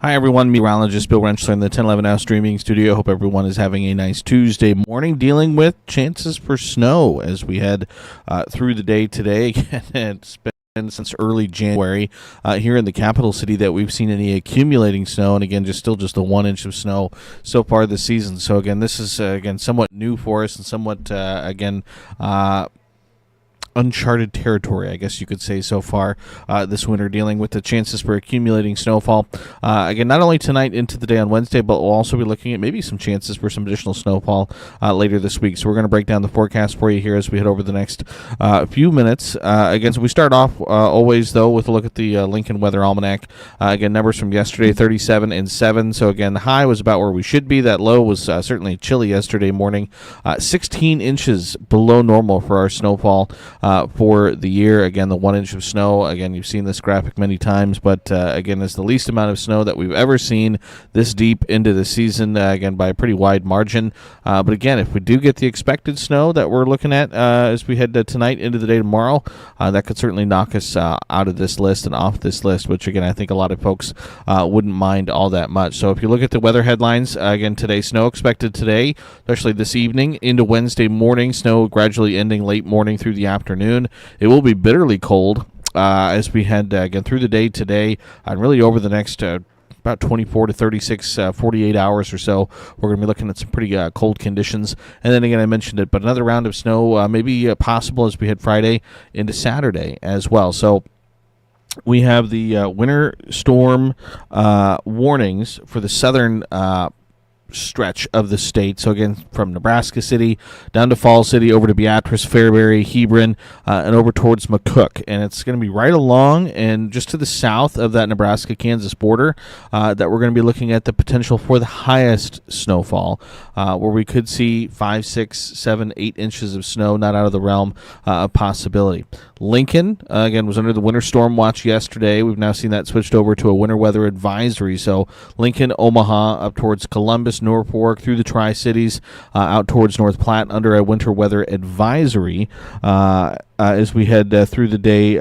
Hi, everyone. Meteorologist Bill Rentschler in the 1011 Now streaming studio. Hope everyone is having a nice Tuesday morning, dealing with chances for snow as we head through the day today. Again, it's been since early January here in the capital city that we've seen any accumulating snow, and again, just the 1 inch of snow so far this season. So again, this is somewhat new for us and somewhat uncharted territory, I guess you could say, so far this winter, dealing with the chances for accumulating snowfall. Again, not only tonight into the day on Wednesday, but we'll also be looking at maybe some chances for some additional snowfall later this week. So we're going to break down the forecast for you here as we head over the next few minutes. Again, so we start off always, though, with a look at the Lincoln Weather Almanac. Again, numbers from yesterday, 37 and 7. So again, the high was about where we should be. That low was certainly chilly yesterday morning. 16 inches below normal for our snowfall for the year. Again, the 1 inch of snow, again, you've seen this graphic many times, but again, it's the least amount of snow that we've ever seen this deep into the season, again, by a pretty wide margin. But again, if we do get the expected snow that we're looking at as we head tonight into the day tomorrow, that could certainly knock us out of this list and off this list, which, again, I think a lot of folks wouldn't mind all that much. So if you look at the weather headlines, again, today, snow expected today, especially this evening into Wednesday morning, snow gradually ending late morning through the afternoon. It will be bitterly cold as we head again through the day today and really over the next about 24 to 36, 48 hours or so. We're going to be looking at some pretty cold conditions. And then again, I mentioned it, but another round of snow maybe possible as we head Friday into Saturday as well. So we have the winter storm warnings for the southern stretch of the state. So again, from Nebraska City down to Falls City, over to Beatrice, Fairbury, Hebron, and over towards McCook. And it's going to be right along and just to the south of that Nebraska-Kansas border that we're going to be looking at the potential for the highest snowfall, where we could see 5, 6, 7, 8 inches of snow, not out of the realm of possibility. Lincoln, again, was under the winter storm watch yesterday. We've now seen that switched over to a winter weather advisory. So Lincoln, Omaha, up towards Columbus, Norfolk, through the Tri-Cities, out towards North Platte, under a winter weather advisory as we head through the day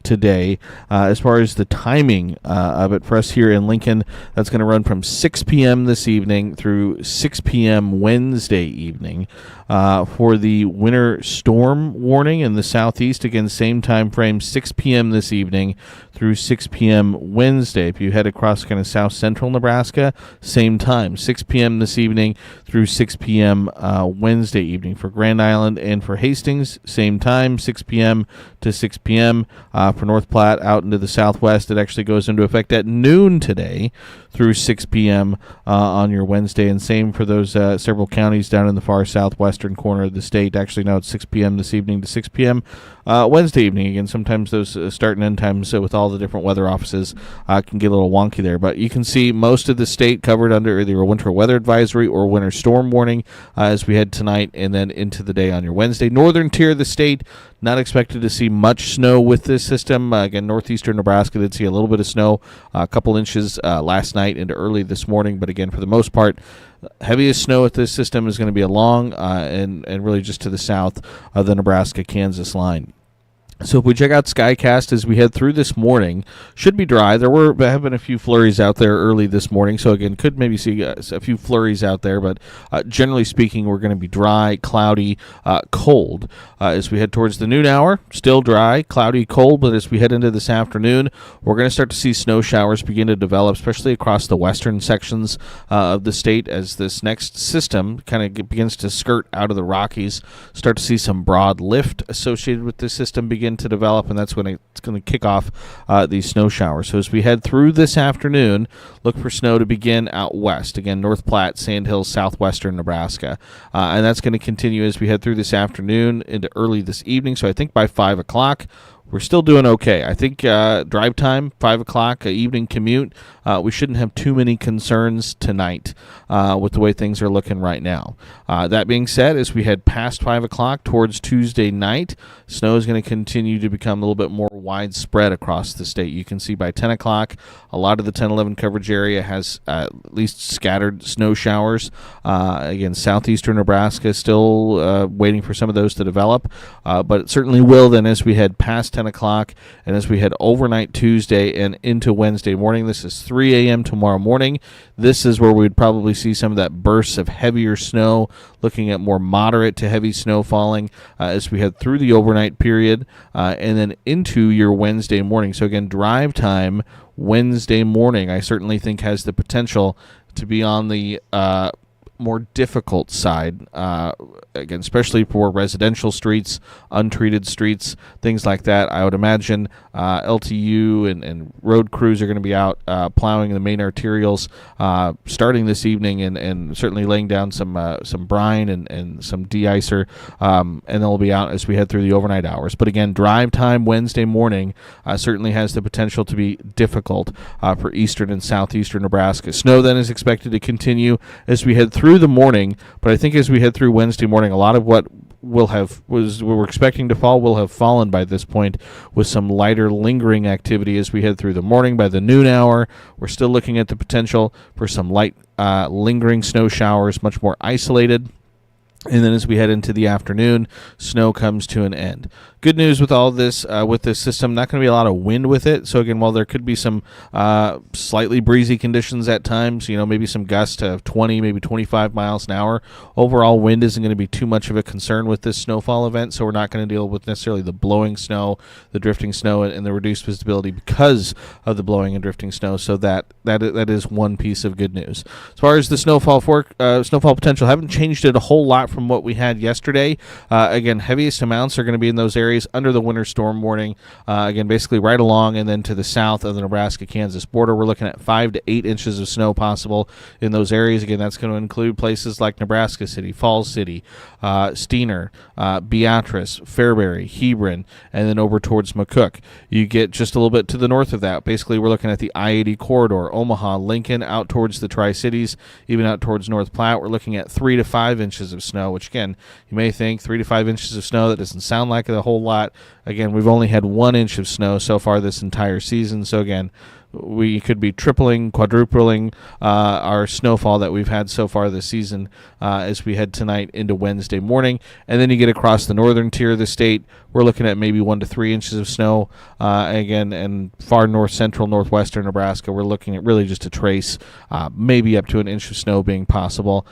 today. As far as the timing of it for us here in Lincoln, that's going to run from 6 p.m. this evening through 6 p.m. Wednesday evening. For the winter storm warning in the southeast, again, same time frame, 6 p.m. this evening through 6 p.m. Wednesday. If you head across kind of south central Nebraska, same time, 6 p.m. this evening through 6 p.m. Wednesday evening. For Grand Island and for Hastings, same time, 6 p.m. to 6 p.m. For North Platte out into the southwest, it actually goes into effect at noon today through 6 p.m. On your Wednesday, and same for those several counties down in the far southwestern corner of the state. Actually, now it's 6 p.m. this evening to 6 p.m. Wednesday evening. Again, sometimes those start and end times with all the different weather offices can get a little wonky there, but you can see most of the state covered under either a winter weather advisory or winter storm warning as we head tonight and then into the day on your Wednesday. Northern tier of the state, not expected to see much snow with this system. Again, northeastern Nebraska did see a little bit of snow, a couple inches last night into early this morning. But again, for the most part, heaviest snow with this system is going to be along and really just to the south of the Nebraska-Kansas line. So if we check out SkyCast as we head through this morning, should be dry. Have been a few flurries out there early this morning, so again, could maybe see a few flurries out there, but generally speaking, we're going to be dry, cloudy, cold. As we head towards the noon hour, still dry, cloudy, cold, but as we head into this afternoon, we're going to start to see snow showers begin to develop, especially across the western sections of the state as this next system kind of begins to skirt out of the Rockies. Start to see some broad lift associated with this system begin to develop, and that's when it's going to kick off these snow showers. So as we head through this afternoon, look for snow to begin out west. Again, North Platte, Sandhills, southwestern Nebraska. And that's going to continue as we head through this afternoon into early this evening. So I think by 5 o'clock, we're still doing okay. I think drive time, 5 o'clock, evening commute, we shouldn't have too many concerns tonight with the way things are looking right now. That being said, as we head past 5 o'clock towards Tuesday night, snow is going to continue to become a little bit more widespread across the state. You can see by 10 o'clock, a lot of the 10-11 coverage area has at least scattered snow showers. Again, southeastern Nebraska still waiting for some of those to develop, but it certainly will then as we head past 10 o'clock, and as we head overnight Tuesday and into Wednesday morning, this is 3 a.m. tomorrow morning. This is where we'd probably see some of that bursts of heavier snow, looking at more moderate to heavy snow falling as we head through the overnight period and then into your Wednesday morning. So again, drive time Wednesday morning, I certainly think has the potential to be on the more difficult side, again, especially for residential streets, untreated streets, things like that. I would imagine LTU and road crews are going to be out plowing the main arterials starting this evening and certainly laying down some brine and some de-icer, and they'll be out as we head through the overnight hours. But again, drive time Wednesday morning certainly has the potential to be difficult for eastern and southeastern Nebraska. Snow then is expected to continue as we head through the morning, but I think as we head through Wednesday morning, a lot of what we're expecting to fall will have fallen by this point, with some lighter lingering activity as we head through the morning. By the noon hour, we're still looking at the potential for some light lingering snow showers, much more isolated. And then as we head into the afternoon, snow comes to an end. Good news with all this, with this system, not going to be a lot of wind with it. So again, while there could be some slightly breezy conditions at times, maybe some gusts of 20, maybe 25 miles an hour, overall wind isn't going to be too much of a concern with this snowfall event. So we're not going to deal with necessarily the blowing snow, the drifting snow, and the reduced visibility because of the blowing and drifting snow. So that is one piece of good news. As far as the snowfall potential, haven't changed it a whole lot from what we had yesterday. Again, heaviest amounts are going to be in those areas under the winter storm warning. Again, basically right along and then to the south of the Nebraska-Kansas border. We're looking at 5 to 8 inches of snow possible in those areas. Again, that's going to include places like Nebraska City, Falls City, Steiner, Beatrice, Fairbury, Hebron, and then over towards McCook. You get just a little bit to the north of that. Basically, we're looking at the I-80 corridor, Omaha, Lincoln, out towards the Tri-Cities, even out towards North Platte. We're looking at 3 to 5 inches of snow, which again, you may think 3 to 5 inches of snow, that doesn't sound like a whole lot. Again, we've only had 1 inch of snow so far this entire season. So again, we could be tripling, quadrupling our snowfall that we've had so far this season as we head tonight into Wednesday morning. And then you get across the northern tier of the state, we're looking at maybe 1 to 3 inches of snow. Again, and far north central, northwestern Nebraska, we're looking at really just a trace, maybe up to an inch of snow being possible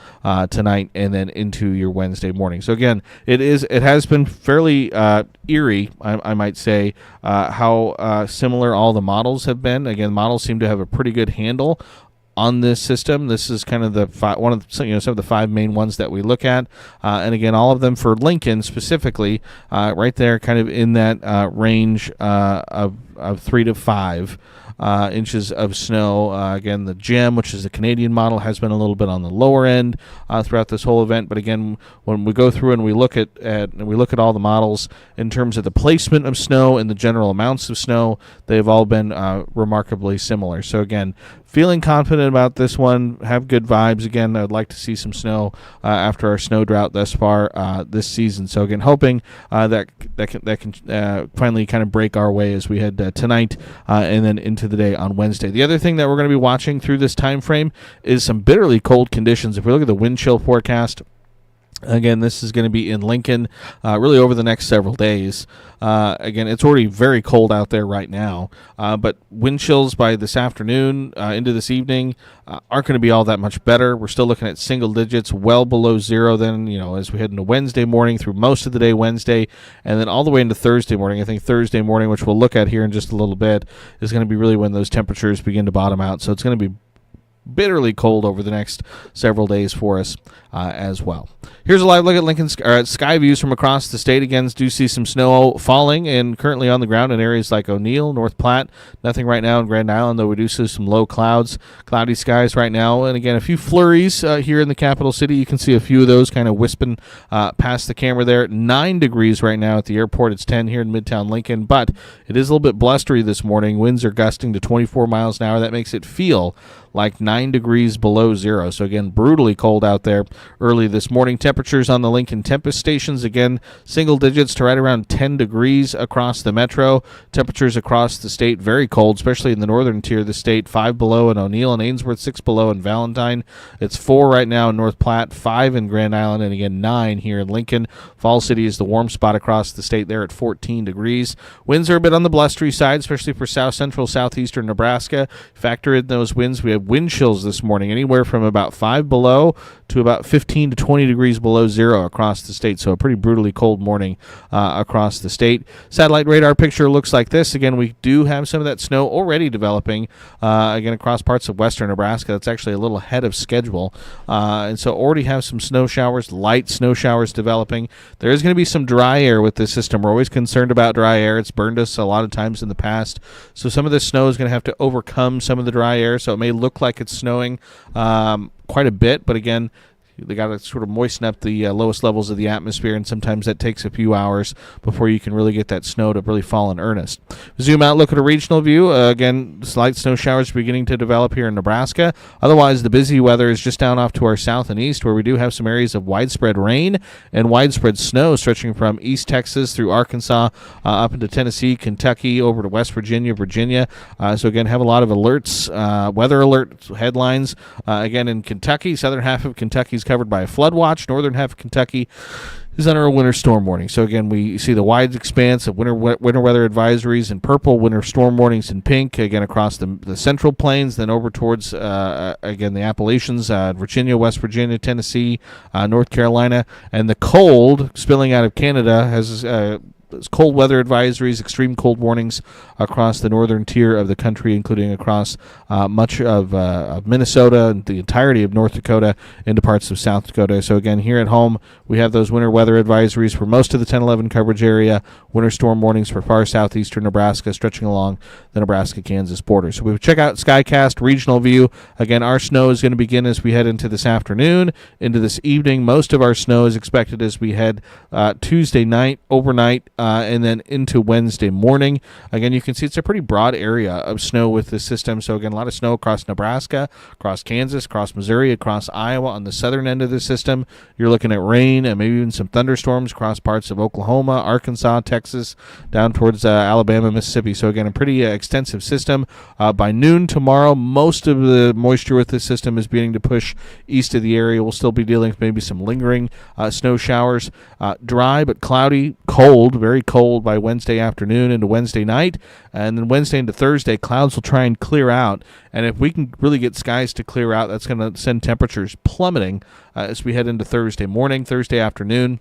tonight and then into your Wednesday morning. So again, it has been fairly eerie, I might say, how similar all the models have been. Again, models seem to have a pretty good handle on this system. This is kind of the one of some of the 5 main ones that we look at, and again, all of them for Lincoln specifically, right there, kind of in that range of 3 to 5 inches of snow. Again, the GEM, which is the Canadian model, has been a little bit on the lower end throughout this whole event. But again, when we go through and we look at all the models in terms of the placement of snow and the general amounts of snow, they've all been remarkably similar. So again, feeling confident about this one. Have good vibes. Again, I'd like to see some snow after our snow drought thus far this season. So again, hoping that can finally kind of break our way as we head tonight and then into the day on Wednesday. The other thing that we're going to be watching through this time frame is some bitterly cold conditions. If we look at the wind chill forecast, again, this is going to be in Lincoln really over the next several days. Again, it's already very cold out there right now, but wind chills by this afternoon into this evening aren't going to be all that much better. We're still looking at single digits, well below zero then, as we head into Wednesday morning through most of the day Wednesday, and then all the way into Thursday morning. I think Thursday morning, which we'll look at here in just a little bit, is going to be really when those temperatures begin to bottom out. So it's going to be bitterly cold over the next several days for us as well. Here's a live look at Lincoln sky views from across the state. Again, do see some snow falling and currently on the ground in areas like O'Neill, North Platte. Nothing right now in Grand Island, though we do see some low clouds, cloudy skies right now. And again, a few flurries here in the capital city. You can see a few of those kind of wisping past the camera there. 9 degrees right now at the airport. It's 10 here in Midtown Lincoln, but it is a little bit blustery this morning. Winds are gusting to 24 miles an hour. That makes it feel like 9 9 degrees below zero. So again, brutally cold out there early this morning. Temperatures on the Lincoln Tempest stations, again, single digits to right around 10 degrees across the metro. Temperatures across the state very cold, especially in the northern tier of the state. 5 below in O'Neill and Ainsworth, 6 below in Valentine. It's 4 right now in North Platte, 5 in Grand Island, and again 9 here in Lincoln. Falls City is the warm spot across the state there at 14 degrees. Winds are a bit on the blustery side, especially for south central, southeastern Nebraska. Factor in those winds. We have wind chills this morning, anywhere from about 5 below to about 15 to 20 degrees below zero across the state. So a pretty brutally cold morning across the state. Satellite radar picture looks like this. Again, we do have some of that snow already developing again across parts of western Nebraska. That's actually a little ahead of schedule. And so already have some snow showers, light snow showers developing. There is going to be some dry air with this system. We're always concerned about dry air. It's burned us a lot of times in the past. So some of this snow is going to have to overcome some of the dry air. So it may look like it's snowing quite a bit, but again, they got to sort of moisten up the lowest levels of the atmosphere, and sometimes that takes a few hours before you can really get that snow to really fall in earnest. Zoom out, look at a regional view. Again, slight snow showers beginning to develop here in Nebraska. Otherwise, the busy weather is just down off to our south and east, where we do have some areas of widespread rain and widespread snow stretching from East Texas through Arkansas up into Tennessee, Kentucky, over to West Virginia, Virginia. So again, have a lot of alerts, weather alert headlines. Again, in Kentucky, southern half of Kentucky is covered by a flood watch. Northern half of Kentucky is under a winter storm warning. So again, we see the wide expanse of winter weather advisories in purple, winter storm warnings in pink, again across the central plains, then over towards, again, the Appalachians, Virginia, West Virginia, Tennessee, North Carolina, and the cold spilling out of Canada has cold weather advisories, extreme cold warnings across the northern tier of the country, including across much of Minnesota and the entirety of North Dakota into parts of South Dakota. So again, here at home, we have those winter weather advisories for most of the 10-11 coverage area, winter storm warnings for far southeastern Nebraska, stretching along the Nebraska-Kansas border. So we would check out SkyCast regional view. Again, our snow is going to begin as we head into this afternoon, into this evening. Most of our snow is expected as we head Tuesday night, overnight, and then into Wednesday morning. Again, you can see it's a pretty broad area of snow with this system. So again, a lot of snow across Nebraska, across Kansas, across Missouri, across Iowa. On the southern end of the system, you're looking at rain and maybe even some thunderstorms across parts of Oklahoma, Arkansas, Texas, down towards Alabama, Mississippi. So again, a pretty extensive system. By noon tomorrow, most of the moisture with this system is beginning to push east of the area. We'll still be dealing with maybe some lingering snow showers. Dry but cloudy, cold, very cold by Wednesday afternoon into Wednesday night. And then Wednesday into Thursday, clouds will try and clear out. And if we can really get skies to clear out, that's going to send temperatures plummeting as we head into Thursday morning, Thursday afternoon.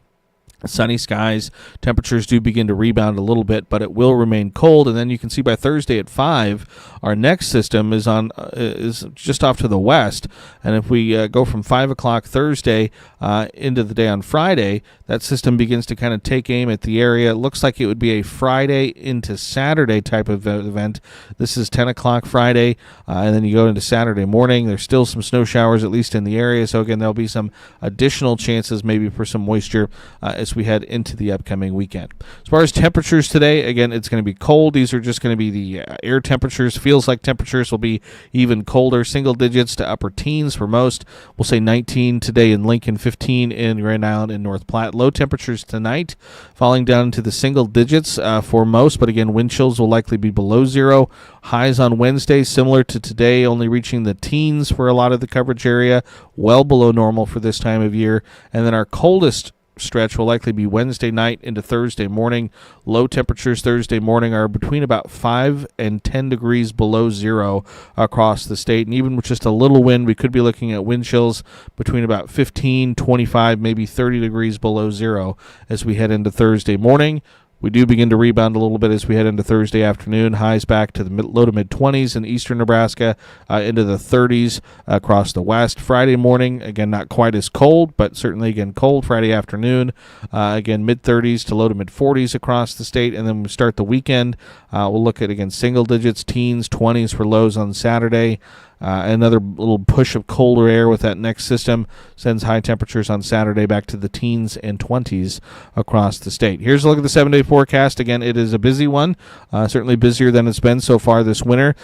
Sunny skies, temperatures do begin to rebound a little bit, but it will remain cold. And then you can see by Thursday at 5, our next system is just off to the west. And if we go from 5 o'clock Thursday into the day on Friday, that system begins to kind of take aim at the area. It looks like it would be a Friday into Saturday type of event. This is 10 o'clock Friday, and then you go into Saturday morning. There's still some snow showers, at least in the area. So again, there'll be some additional chances maybe for some moisture as we head into the upcoming weekend. As far as temperatures today, again, it's going to be cold. These are just going to be the air temperatures. Feels like temperatures will be even colder, single digits to upper teens for most. We'll say 19 today in Lincoln, 15 in Grand Island and North Platte. Low temperatures tonight, falling down to the single digits for most, but again, wind chills will likely be below zero. Highs on Wednesday, similar to today, only reaching the teens for a lot of the coverage area, well below normal for this time of year. And then our coldest stretch will likely be Wednesday night into Thursday morning. Low temperatures Thursday morning are between about 5 and 10 degrees below zero across the state. And even with just a little wind, we could be looking at wind chills between about 15, 25, maybe 30 degrees below zero as we head into Thursday morning. We do begin to rebound a little bit as we head into Thursday afternoon. Highs back to the low to mid-20s in eastern Nebraska, into the 30s across the west. Friday morning, again, not quite as cold, but certainly, again, cold. Friday afternoon, again, mid-30s to low to mid-40s across the state. And then we start the weekend. We'll look at, again, single digits, teens, 20s for lows on Saturday. Another little push of colder air with that next system sends high temperatures on Saturday back to the teens and 20s across the state. Here's a look at the 7-day forecast. Again, it is a busy one, certainly busier than it's been so far this winter.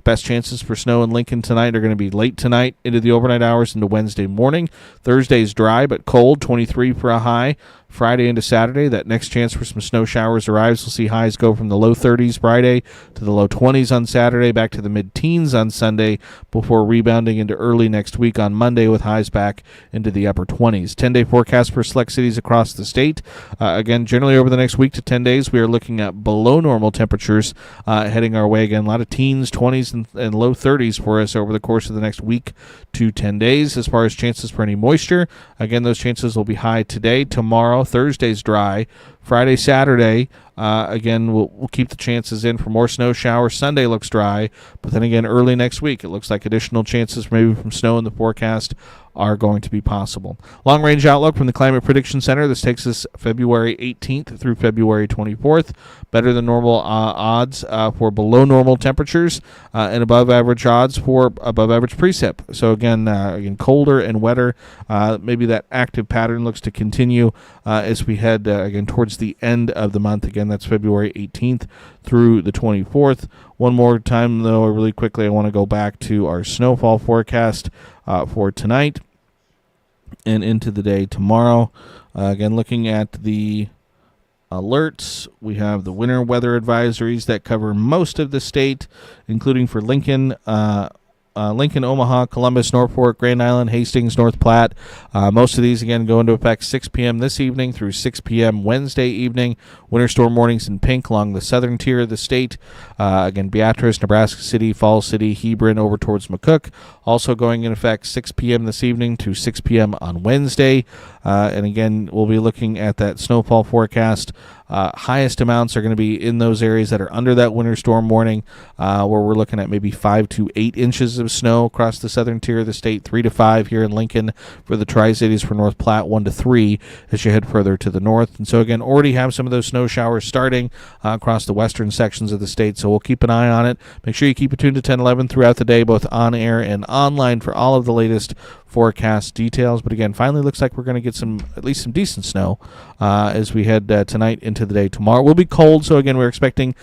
Best chances for snow in Lincoln tonight are going to be late tonight into the overnight hours into Wednesday morning. Thursday's dry but cold, 23 for a high. Friday into Saturday, that next chance for some snow showers arrives. We'll see highs go from the low 30s Friday to the low 20s on Saturday, back to the mid-teens on Sunday, before rebounding into early next week on Monday with highs back into the upper 20s. 10-day forecast for select cities across the state. Again, generally over the next week to 10 days, we are looking at below normal temperatures heading our way again. A lot of teens, 20s, and low 30s for us over the course of the next week to 10 days. As far as chances for any moisture, again, those chances will be high today, tomorrow. Thursday's dry. Friday, Saturday, again, we'll keep the chances in for more snow showers. Sunday looks dry, but then again, early next week, it looks like additional chances maybe from snow in the forecast are going to be possible. Long-range outlook from the Climate Prediction Center. This takes us February 18th through February 24th. Better than normal odds for below normal temperatures and above average odds for above average precip. So again, colder and wetter. Maybe that active pattern looks to continue as we head again towards the end of the month. Again, that's February 18th through the 24th. One more time, though, really quickly, I want to go back to our snowfall forecast for tonight and into the day tomorrow. Again, looking at the alerts, we have the winter weather advisories that cover most of the state, including for Lincoln, Omaha, Columbus, Norfolk, Grand Island, Hastings, North Platte. Most of these, again, go into effect 6 p.m. this evening through 6 p.m. Wednesday evening. Winter storm warnings in pink along the southern tier of the state. Again, Beatrice, Nebraska City, Falls City, Hebron, over towards McCook. Also going in effect 6 p.m. this evening to 6 p.m. on Wednesday. And again, we'll be looking at that snowfall forecast. Highest amounts are going to be in those areas that are under that winter storm warning, where we're looking at maybe 5 to 8 inches of snow across the southern tier of the state, 3 to 5 here in Lincoln for the Tri-Cities, for North Platte, 1 to 3 as you head further to the north. And so again, already have some of those snow showers starting across the western sections of the state, so we'll keep an eye on it. Make sure you keep it tuned to 1011 throughout the day, both on air and online, for all of the latest forecast details. But again, finally looks like we're going to get at least some decent snow as we head tonight into the day tomorrow. It will be cold, so again, we're expecting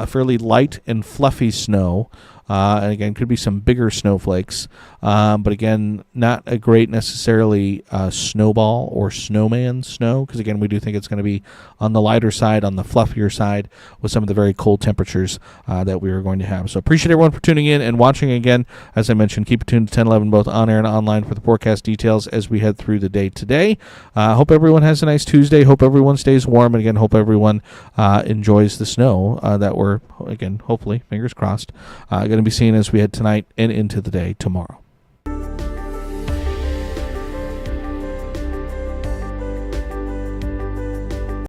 fairly light and fluffy snow. And again, could be some bigger snowflakes. But again, not a great necessarily snowball or snowman snow, because again, we do think it's going to be on the lighter side, on the fluffier side, with some of the very cold temperatures that we are going to have. So appreciate everyone for tuning in and watching. Again, as I mentioned, keep it tuned to 1011, both on air and online, for the forecast details as we head through the day today. Hope everyone has a nice Tuesday. Hope everyone stays warm. And again, hope everyone enjoys the snow that we're, again, hopefully, fingers crossed, going to be seeing as we head tonight and into the day tomorrow.